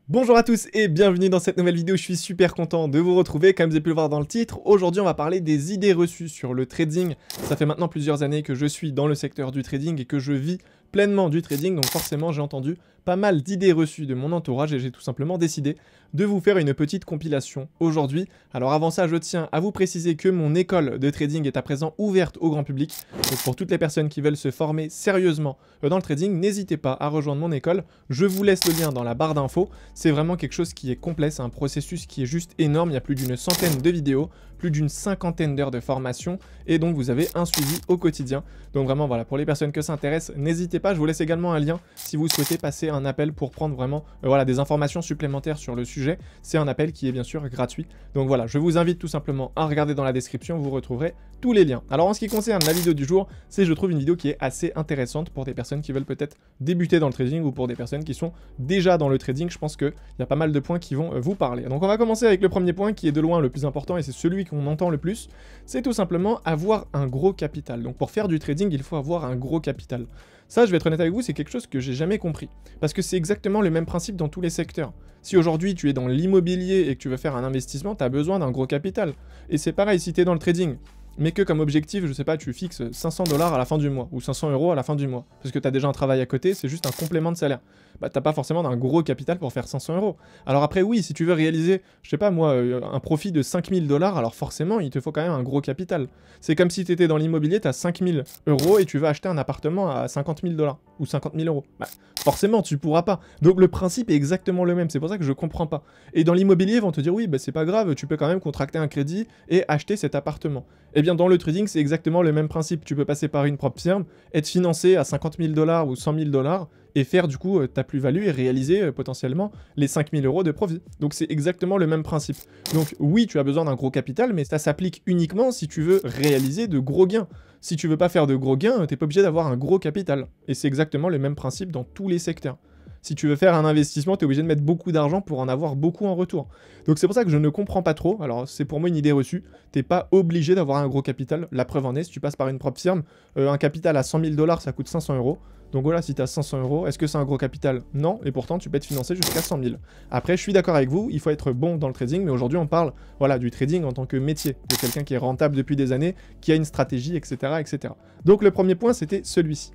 Bonjour à tous et bienvenue dans cette nouvelle vidéo, je suis super content de vous retrouver. Comme vous avez pu le voir dans le titre, aujourd'hui on va parler des idées reçues sur le trading. Ça fait maintenant plusieurs années que je suis dans le secteur du trading et que je vis pleinement du trading, donc forcément j'ai entendu pas mal d'idées reçues de mon entourage et j'ai tout simplement décidé de vous faire une petite compilation aujourd'hui. Alors avant ça, je tiens à vous préciser que mon école de trading est à présent ouverte au grand public. Donc pour toutes les personnes qui veulent se former sérieusement dans le trading, n'hésitez pas à rejoindre mon école. Je vous laisse le lien dans la barre d'infos. C'est vraiment quelque chose qui est complet, c'est un processus qui est juste énorme. Il y a plus d'une centaine de vidéos, plus d'une cinquantaine d'heures de formation et donc vous avez un suivi au quotidien. Donc vraiment voilà, pour les personnes que ça intéresse, n'hésitez pas. Je vous laisse également un lien si vous souhaitez passer un appel pour prendre vraiment voilà, des informations supplémentaires sur le sujet. C'est un appel qui est bien sûr gratuit. Donc voilà, je vous invite tout simplement à regarder dans la description, vous retrouverez tous les liens. Alors en ce qui concerne la vidéo du jour, c'est je trouve une vidéo qui est assez intéressante pour des personnes qui veulent peut-être débuter dans le trading ou pour des personnes qui sont déjà dans le trading. Je pense qu'il y a pas mal de points qui vont vous parler. Donc on va commencer avec le premier point qui est de loin le plus important et c'est celui qu'on entend le plus. C'est tout simplement avoir un gros capital. Donc pour faire du trading, il faut avoir un gros capital. Ça, je vais être honnête avec vous, c'est quelque chose que j'ai jamais compris. Parce que c'est exactement le même principe dans tous les secteurs. Si aujourd'hui tu es dans l'immobilier et que tu veux faire un investissement, tu as besoin d'un gros capital. Et c'est pareil si tu es dans le trading, mais que comme objectif, je sais pas, tu fixes 500 $ à la fin du mois, ou 500 € à la fin du mois, parce que tu as déjà un travail à côté, c'est juste un complément de salaire. Bah t'as pas forcément d'un gros capital pour faire 500 €. Alors après oui, si tu veux réaliser, je sais pas moi, un profit de 5000 $, alors forcément il te faut quand même un gros capital. C'est comme si tu étais dans l'immobilier, tu as 5000 € et tu veux acheter un appartement à 50 000 $, ou 50 000 €. Bah forcément tu pourras pas. Donc le principe est exactement le même, c'est pour ça que je comprends pas. Et dans l'immobilier, ils vont te dire oui, bah c'est pas grave, tu peux quand même contracter un crédit et acheter cet appartement. Eh bien dans le trading, c'est exactement le même principe. Tu peux passer par une propre firme, être financé à 50 000 $ ou 100 000 $ et faire du coup ta plus-value et réaliser potentiellement les 5 000 € de profit. Donc c'est exactement le même principe. Donc oui, tu as besoin d'un gros capital, mais ça s'applique uniquement si tu veux réaliser de gros gains. Si tu veux pas faire de gros gains, t'es pas obligé d'avoir un gros capital. Et c'est exactement le même principe dans tous les secteurs. Si tu veux faire un investissement, tu es obligé de mettre beaucoup d'argent pour en avoir beaucoup en retour. Donc c'est pour ça que je ne comprends pas trop. Alors c'est pour moi une idée reçue. T'es pas obligé d'avoir un gros capital. La preuve en est, si tu passes par une propre firme, un capital à 100 000 $, ça coûte 500 €. Donc voilà, si tu as 500 €, est-ce que c'est un gros capital? Non, et pourtant tu peux être financé jusqu'à 100 000. Après, je suis d'accord avec vous, il faut être bon dans le trading, mais aujourd'hui on parle voilà, du trading en tant que métier, de quelqu'un qui est rentable depuis des années, qui a une stratégie, etc. etc. Donc le premier point, c'était celui-ci.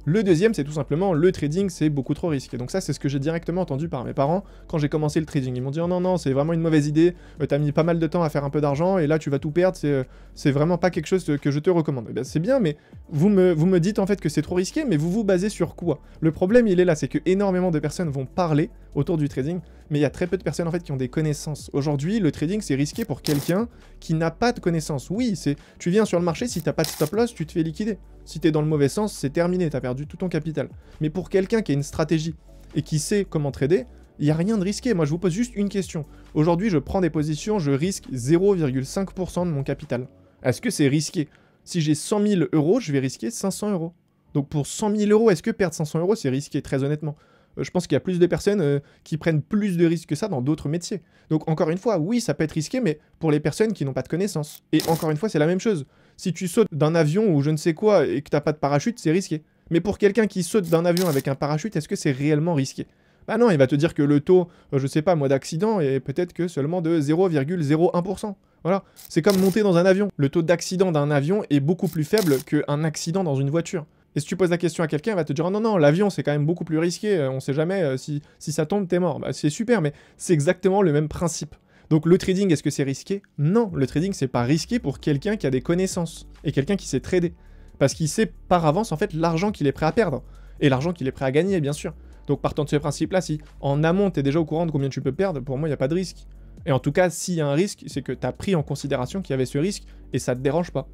Le deuxième, c'est tout simplement le trading, c'est beaucoup trop risqué. Donc ça, c'est ce que j'ai directement entendu par mes parents quand j'ai commencé le trading. Ils m'ont dit oh, non, non, c'est vraiment une mauvaise idée, t'as mis pas mal de temps à faire un peu d'argent et là tu vas tout perdre, c'est vraiment pas quelque chose que je te recommande. Eh bien, c'est bien, mais vous me dites en fait que c'est trop risqué, mais vous vous basez sur quoi? Le problème, il est là, c'est que énormément de personnes vont parler autour du trading, mais il y a très peu de personnes en fait qui ont des connaissances. Aujourd'hui, le trading, c'est risqué pour quelqu'un qui n'a pas de connaissances. Oui, tu viens sur le marché, si t'as pas de stop loss, tu te fais liquider. Si t'es dans le mauvais sens, c'est terminé, t'as perdu tout ton capital. Mais pour quelqu'un qui a une stratégie et qui sait comment trader, il n'y a rien de risqué. Moi, je vous pose juste une question. Aujourd'hui, je prends des positions, je risque 0,5% de mon capital. Est-ce que c'est risqué? Si j'ai 100 000 €, je vais risquer 500 €. Donc pour 100 000 €, est-ce que perdre 500 €, c'est risqué? Très honnêtement. Je pense qu'il y a plus de personnes qui prennent plus de risques que ça dans d'autres métiers. Donc encore une fois, oui, ça peut être risqué, mais pour les personnes qui n'ont pas de connaissances. Et encore une fois, c'est la même chose. Si tu sautes d'un avion ou je ne sais quoi et que tu n'as pas de parachute, c'est risqué. Mais pour quelqu'un qui saute d'un avion avec un parachute, est-ce que c'est réellement risqué? Bah non, il va te dire que le taux, je sais pas moi, d'accident est peut-être que seulement de 0,01%. Voilà, c'est comme monter dans un avion. Le taux d'accident d'un avion est beaucoup plus faible qu'un accident dans une voiture. Et si tu poses la question à quelqu'un, il va te dire oh non, non, l'avion c'est quand même beaucoup plus risqué, on sait jamais, si ça tombe, t'es mort. Bah, c'est super, mais c'est exactement le même principe. Donc le trading, est-ce que c'est risqué? Non, le trading c'est pas risqué pour quelqu'un qui a des connaissances et quelqu'un qui sait trader. Parce qu'il sait par avance en fait l'argent qu'il est prêt à perdre et l'argent qu'il est prêt à gagner, bien sûr. Donc partant de ce principe-là, si en amont tu es déjà au courant de combien tu peux perdre, pour moi il n'y a pas de risque. Et en tout cas, s'il y a un risque, c'est que tu as pris en considération qu'il y avait ce risque et ça te dérange pas.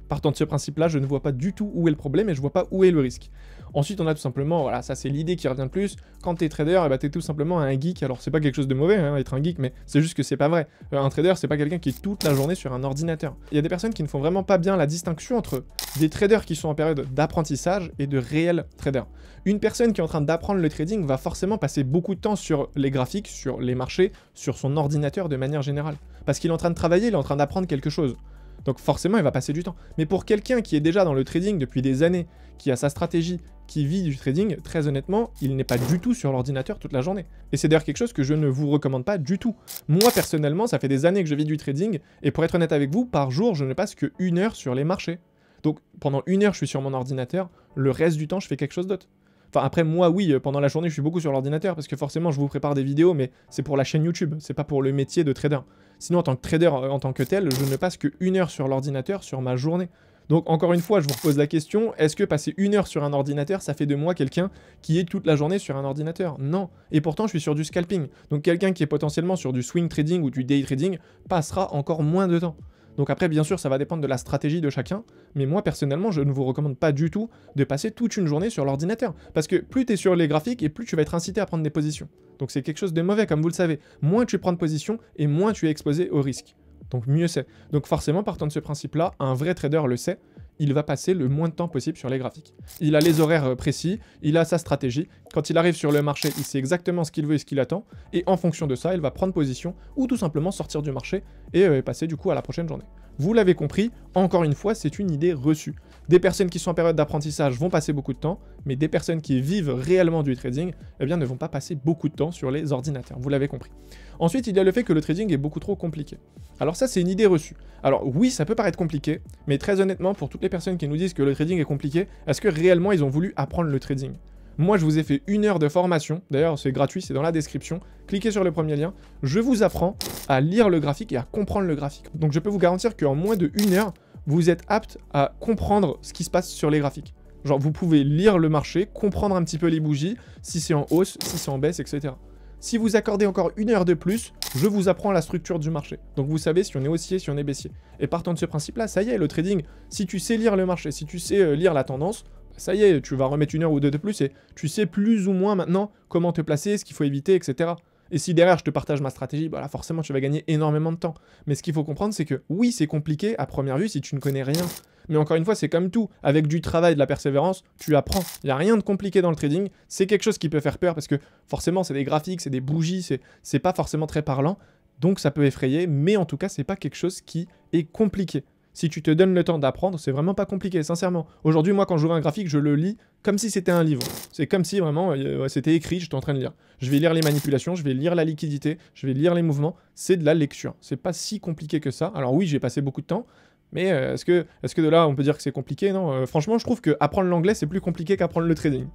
Partant de ce principe-là, je ne vois pas du tout où est le problème et je vois pas où est le risque. Ensuite, on a tout simplement, voilà, ça c'est l'idée qui revient le plus. Quand t'es trader, eh ben, t'es tout simplement un geek. Alors c'est pas quelque chose de mauvais, hein, être un geek, mais c'est juste que c'est pas vrai. Un trader, c'est pas quelqu'un qui est toute la journée sur un ordinateur. Il y a des personnes qui ne font vraiment pas bien la distinction entre des traders qui sont en période d'apprentissage et de réels traders. Une personne qui est en train d'apprendre le trading va forcément passer beaucoup de temps sur les graphiques, sur les marchés, sur son ordinateur de manière générale. Parce qu'il est en train de travailler, il est en train d'apprendre quelque chose. Donc forcément, il va passer du temps. Mais pour quelqu'un qui est déjà dans le trading depuis des années, qui a sa stratégie, qui vit du trading, très honnêtement, il n'est pas du tout sur l'ordinateur toute la journée. Et c'est d'ailleurs quelque chose que je ne vous recommande pas du tout. Moi, personnellement, ça fait des années que je vis du trading, et pour être honnête avec vous, par jour, je ne passe que 1 heure sur les marchés. Donc pendant 1 heure, je suis sur mon ordinateur, le reste du temps, je fais quelque chose d'autre. Enfin après, moi, oui, pendant la journée, je suis beaucoup sur l'ordinateur, parce que forcément, je vous prépare des vidéos, mais c'est pour la chaîne YouTube, c'est pas pour le métier de trader. Sinon, en tant que trader, en tant que tel, je ne passe que 1 heure sur l'ordinateur sur ma journée. Donc encore une fois, je vous repose la question, est-ce que passer 1 heure sur un ordinateur, ça fait de moi quelqu'un qui est toute la journée sur un ordinateur? Non. Et pourtant, je suis sur du scalping. Donc quelqu'un qui est potentiellement sur du swing trading ou du day trading passera encore moins de temps. Donc après, bien sûr, ça va dépendre de la stratégie de chacun, mais moi, personnellement, je ne vous recommande pas du tout de passer toute une journée sur l'ordinateur. Parce que plus tu es sur les graphiques, et plus tu vas être incité à prendre des positions. Donc c'est quelque chose de mauvais, comme vous le savez. Moins tu prends de position, et moins tu es exposé au risque. Donc mieux c'est. Donc forcément, partant de ce principe-là, un vrai trader le sait, il va passer le moins de temps possible sur les graphiques. Il a les horaires précis, il a sa stratégie. Quand il arrive sur le marché, il sait exactement ce qu'il veut et ce qu'il attend. Et en fonction de ça, il va prendre position ou tout simplement sortir du marché et passer du coup à la prochaine journée. Vous l'avez compris, encore une fois, c'est une idée reçue. Des personnes qui sont en période d'apprentissage vont passer beaucoup de temps, mais des personnes qui vivent réellement du trading, eh bien, ne vont pas passer beaucoup de temps sur les ordinateurs. Vous l'avez compris. Ensuite, il y a le fait que le trading est beaucoup trop compliqué. Alors ça, c'est une idée reçue. Alors oui, ça peut paraître compliqué, mais très honnêtement, pour toutes les personnes qui nous disent que le trading est compliqué, est-ce que réellement ils ont voulu apprendre le trading? Moi, je vous ai fait 1 heure de formation. D'ailleurs, c'est gratuit, c'est dans la description. Cliquez sur le premier lien. Je vous apprends à lire le graphique et à comprendre le graphique. Donc, je peux vous garantir qu'en moins de 1 heure, vous êtes apte à comprendre ce qui se passe sur les graphiques. Genre, vous pouvez lire le marché, comprendre un petit peu les bougies, si c'est en hausse, si c'est en baisse, etc. Si vous accordez encore 1 heure de plus, je vous apprends la structure du marché. Donc vous savez si on est haussier, si on est baissier. Et partant de ce principe-là, ça y est, le trading, si tu sais lire le marché, si tu sais lire la tendance, ça y est, tu vas remettre 1 heure ou 2 de plus et tu sais plus ou moins maintenant comment te placer, ce qu'il faut éviter, etc. Et si derrière je te partage ma stratégie, bah là forcément tu vas gagner énormément de temps. Mais ce qu'il faut comprendre, c'est que oui, c'est compliqué à première vue si tu ne connais rien. Mais encore une fois, c'est comme tout. Avec du travail, de la persévérance, tu apprends. Il n'y a rien de compliqué dans le trading. C'est quelque chose qui peut faire peur parce que forcément, c'est des graphiques, c'est des bougies, c'est pas forcément très parlant. Donc ça peut effrayer, mais en tout cas, c'est pas quelque chose qui est compliqué. Si tu te donnes le temps d'apprendre, c'est vraiment pas compliqué, sincèrement. Aujourd'hui, moi, quand j'ouvre un graphique, je le lis comme si c'était un livre. C'est comme si vraiment c'était écrit, j'étais en train de lire. Je vais lire les manipulations, je vais lire la liquidité, je vais lire les mouvements. C'est de la lecture. C'est pas si compliqué que ça. Alors oui, j'ai passé beaucoup de temps, mais est-ce que de là, on peut dire que c'est compliqué? Non, franchement, je trouve que apprendre l'anglais, c'est plus compliqué qu'apprendre le trading.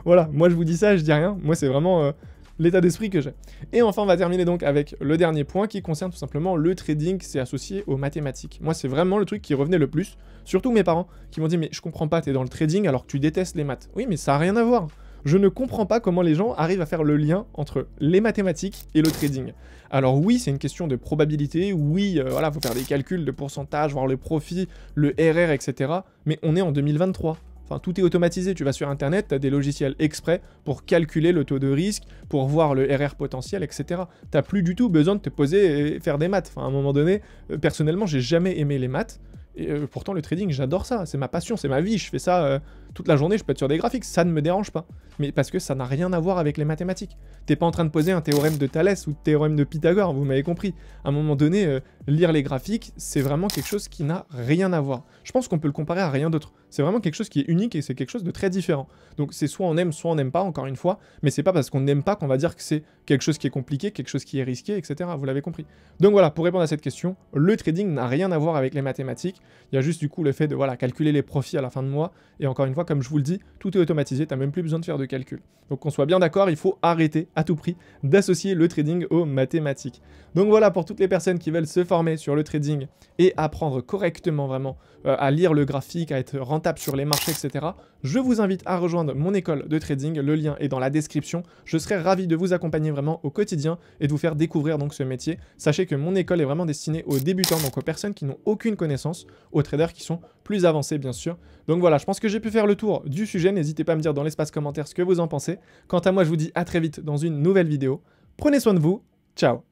Voilà, moi je vous dis ça, je dis rien. Moi, c'est vraiment l'état d'esprit que j'ai. Et enfin, on va terminer donc avec le dernier point qui concerne tout simplement le trading, c'est associé aux mathématiques. Moi, c'est vraiment le truc qui revenait le plus. Surtout mes parents qui m'ont dit « Mais je comprends pas, t'es dans le trading alors que tu détestes les maths. » Oui, mais ça n'a rien à voir. Je ne comprends pas comment les gens arrivent à faire le lien entre les mathématiques et le trading. Alors oui, c'est une question de probabilité, oui, voilà, faut faire des calculs de pourcentage, voir le profit, le RR, etc. Mais on est en 2023. Enfin, tout est automatisé. Tu vas sur Internet, tu as des logiciels exprès pour calculer le taux de risque, pour voir le RR potentiel, etc. Tu n'as plus du tout besoin de te poser et faire des maths. Enfin, à un moment donné, personnellement, j'ai jamais aimé les maths. Et pourtant, le trading, j'adore ça. C'est ma passion, c'est ma vie. Je fais ça toute la journée. Je peux être sur des graphiques. Ça ne me dérange pas. Mais parce que ça n'a rien à voir avec les mathématiques. T'es pas en train de poser un théorème de Thalès ou théorème de Pythagore. Vous m'avez compris. À un moment donné, lire les graphiques, c'est vraiment quelque chose qui n'a rien à voir. Je pense qu'on peut le comparer à rien d'autre. C'est vraiment quelque chose qui est unique et c'est quelque chose de très différent. Donc c'est soit on n'aime pas, encore une fois. Mais c'est pas parce qu'on n'aime pas qu'on va dire que c'est quelque chose qui est compliqué, quelque chose qui est risqué, etc. Vous l'avez compris. Donc voilà, pour répondre à cette question, le trading n'a rien à voir avec les mathématiques. Il y a juste du coup le fait de calculer les profits à la fin de mois. Et encore une fois, comme je vous le dis, tout est automatisé, tu n'as même plus besoin de faire de calcul. Donc qu'on soit bien d'accord, il faut arrêter à tout prix d'associer le trading aux mathématiques. Donc voilà, pour toutes les personnes qui veulent se former sur le trading et apprendre correctement vraiment à lire le graphique, à être rentable sur les marchés, etc. Je vous invite à rejoindre mon école de trading, le lien est dans la description. Je serai ravi de vous accompagner vraiment au quotidien et de vous faire découvrir donc ce métier. Sachez que mon école est vraiment destinée aux débutants, donc aux personnes qui n'ont aucune connaissance, aux traders qui sont plus avancés bien sûr. Donc voilà, je pense que j'ai pu faire le tour du sujet. N'hésitez pas à me dire dans l'espace commentaire ce que vous en pensez. Quant à moi, je vous dis à très vite dans une nouvelle vidéo. Prenez soin de vous. Ciao.